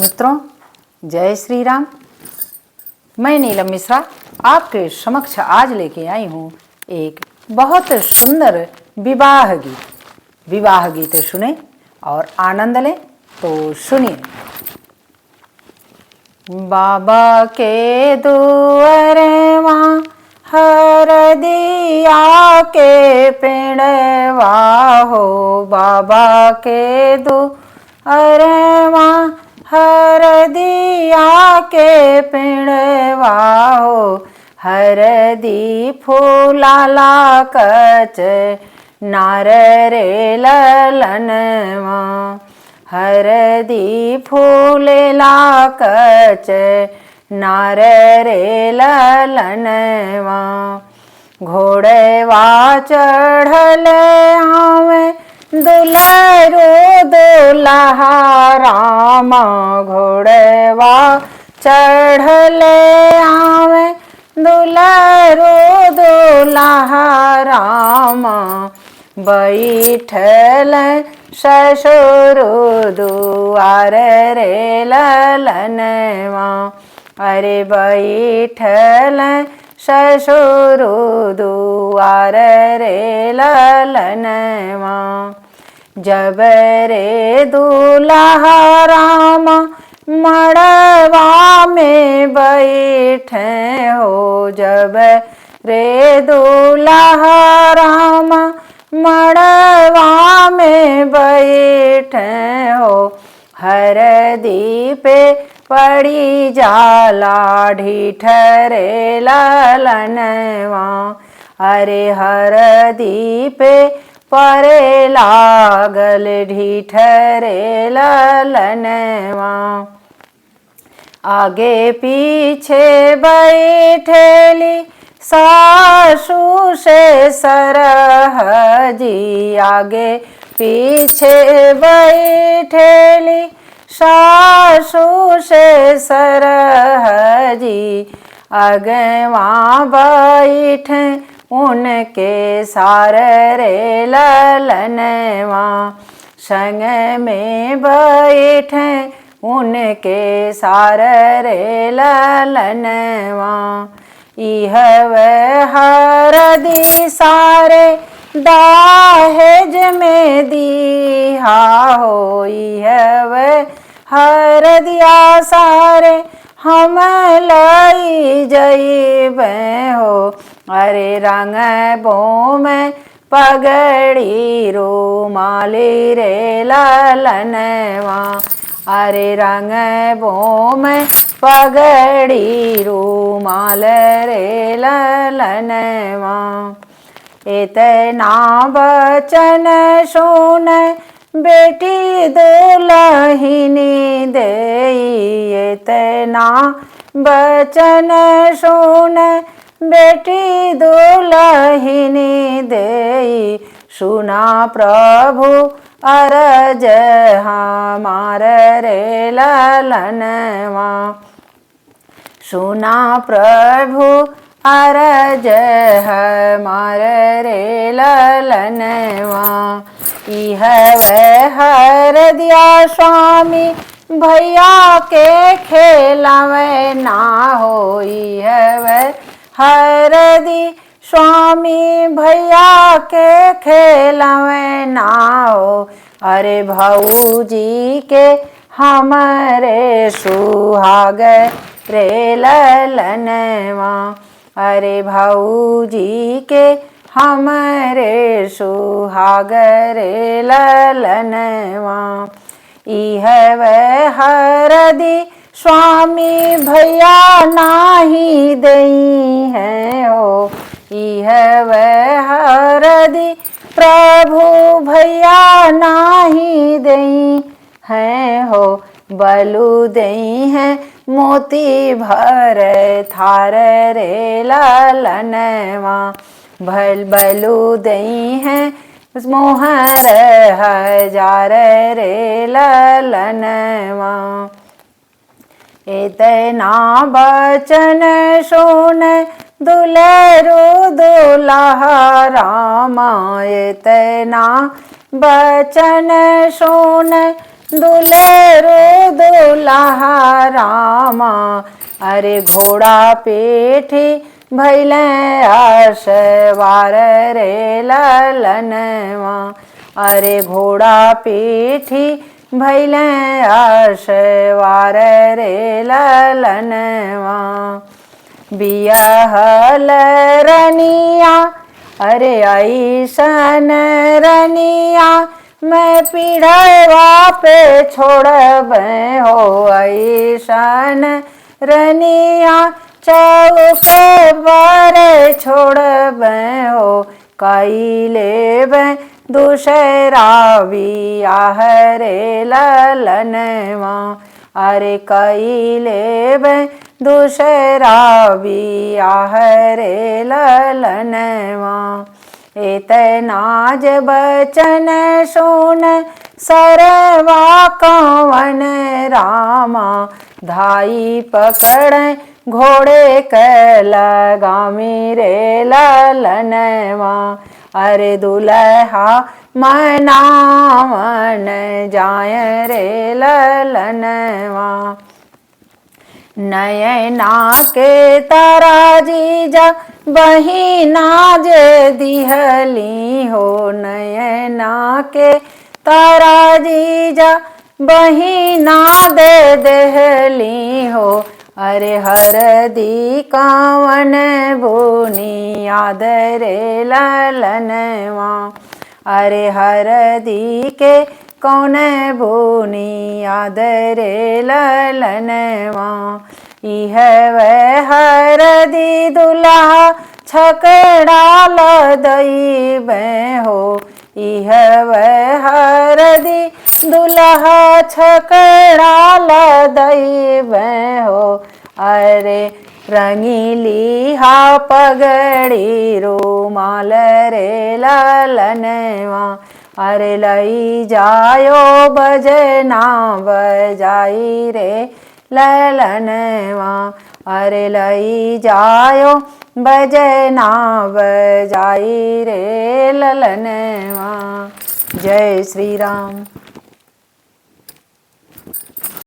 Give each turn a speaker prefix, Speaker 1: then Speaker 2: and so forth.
Speaker 1: मित्रों, जय श्री राम। मैं नीलम मिश्रा आपके समक्ष आज लेके आई हूँ एक बहुत सुंदर विवाह गीत। विवाह गीत सुने और आनंद लें। तो सुनिए। बाबा के दुअरवा हरदिया के पेड़वा हो, बाबा के दुअरवा हरदिया के पेड़वा हो, हरदी फूलाला कच नार रे ललनवा, हरदी फूलेला कच नार रे ललनवा, घोड़वा चढ़ल आवे दुलरो दुल्हा रामा, घोड़वा चढ़ल आवे दुलरो दुल्हा रामा, बैठल ससुर दुआर रे ललनवा, अरे बैठल ससुर दुआर रे ललनवा, जब रे दुल्हा राम मड़वा में बैठे हो, जब रे दुल्हा राम मड़वा में बैठे हो, हरदी पे पड़ी जाला ढीठरे ललनवा, अरे हरदी पे परे लागल ढीठरे ललनवा, आगे पीछे बैठेली सासू से सरहजी, आगे पीछे बैठेली सासू से सरहजी, अगवा बैठे उनके सार रे ललनवा, संग में बैठे उनके सार रे ललनवा, इह वह हरदी सारे दाहेज में दिहा हो, इह वह हरदिया सारे हम लाई जइबे हो, अरे रंगबो में पगड़ी रुमाली रे ललनवा, अरे रंगबो में पगड़ी रुमाल रे ललनवा, इतना बचन सुन बेटी दुल्हिनी देई, इतना बचन सुन बेटी दुल्हिनी देई, सुना प्रभु अरज हमार रे ललनवा, सुना प्रभु अरज हमार रे ललनवा, इह वह हरदिया स्वामी भैया के खेलावे ना हो, इह वह हरदी स्वामी भैया के खेलावे ना हो, अरे भाऊजी के हमारे सुहाग रे ललनवा, अरे भाऊजी के हमारे सुहाग रे ललनवा, इह वह हरदी स्वामी भैया नाही देई है हो, इह वह हरदी प्रभु भैया नाही देई है हो, बलु देई है मोती भर थार रे ललनवा, बलु देई है मोहर हजार रे ललनवा, इतना बचन सुन दुलरो दुल्हा रामा, इतना बचन सुन दुलरो दुल्हा रामा। अरे घोड़ा पेठी भैले आसवार रे ललनवा। अरे घोड़ा पीठी भैले आसवार रे ललनवा। बियहल रनिया अरे ऐसन रनिया मैं पीढ़वा पे छोड़ब हो। ऐसन रनिया चौक पर छोड़ब हो। कई लेब दूसरा बियाह रे ललनवा। अरे कई लेब दूसरा बियाह रे ललनवा। इतना जब बचन सुन सरवा कवन रामा। धाई पकड़ घोड़े के लगामी रे ललनवा। अरे दुल्हा मनावन जाय रे ललनवा। नयना के तारा जीजा बहिना जे दिहली हो। नयना के तारा जीजा बहिना दे देहली हो। अरे हरदी कावन बुनियाद रे ललनवा। अरे हरदी के कौन बुनियाद रे ललनवा। इह वह हरदी दुल्हा छकड़ा लदईब हो। इह वह हरदी दुल्हा छकड़ा लदईब हो। अरे रंगीली हा पगड़ी रुमाल रे ललनवा। अरे लई जायो बजना बजाई रे ललनवा। अरे लई जायो बजना बजाई रे ललनवा। जय श्री राम।